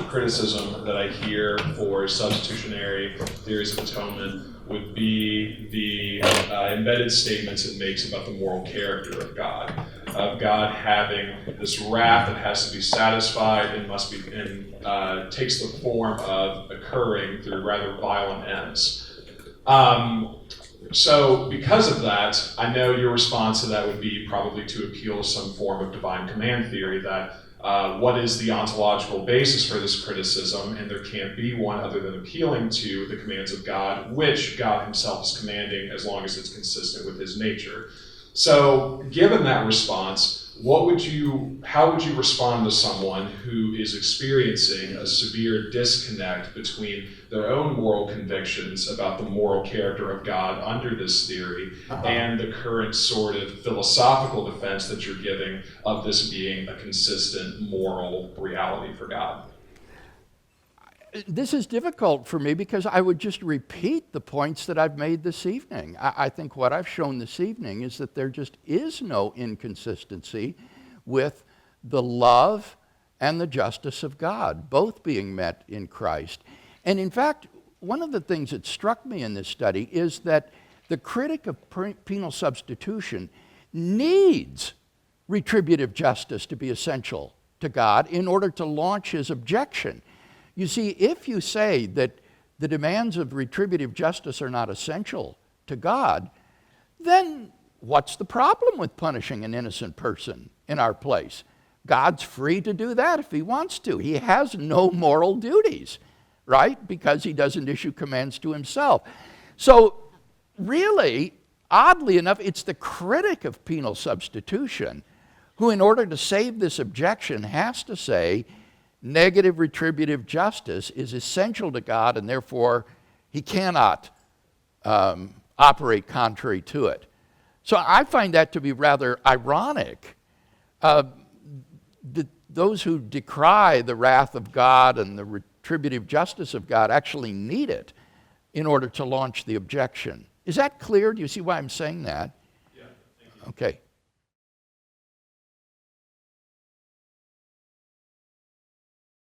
criticism that I hear for substitutionary theories of atonement would be the embedded statements it makes about the moral character of God. Of God having this wrath that has to be satisfied and takes the form of occurring through rather violent ends. So because of that, I know your response to that would be probably to appeal to some form of divine command theory, that what is the ontological basis for this criticism, and there can't be one other than appealing to the commands of God, which God himself is commanding as long as it's consistent with his nature. So given that response, how would you respond to someone who is experiencing a severe disconnect between their own moral convictions about the moral character of God under this theory and the current sort of philosophical defense that you're giving of this being a consistent moral reality for God? This is difficult for me because I would just repeat the points that I've made this evening. I think what I've shown this evening is that there just is no inconsistency with the love and the justice of God, both being met in Christ. And in fact, one of the things that struck me in this study is that the critic of penal substitution needs retributive justice to be essential to God in order to launch his objection. You see, if you say that the demands of retributive justice are not essential to God, then what's the problem with punishing an innocent person in our place? God's free to do that if he wants to. He has no moral duties, right? Because he doesn't issue commands to himself. So really, oddly enough, it's the critic of penal substitution who, in order to save this objection, has to say negative retributive justice is essential to God, and therefore he cannot operate contrary to it. So I find that to be rather ironic. Those who decry the wrath of God and the retributive justice of God actually need it in order to launch the objection. Is that clear? Do you see why I'm saying that? Yeah, thank you. Okay.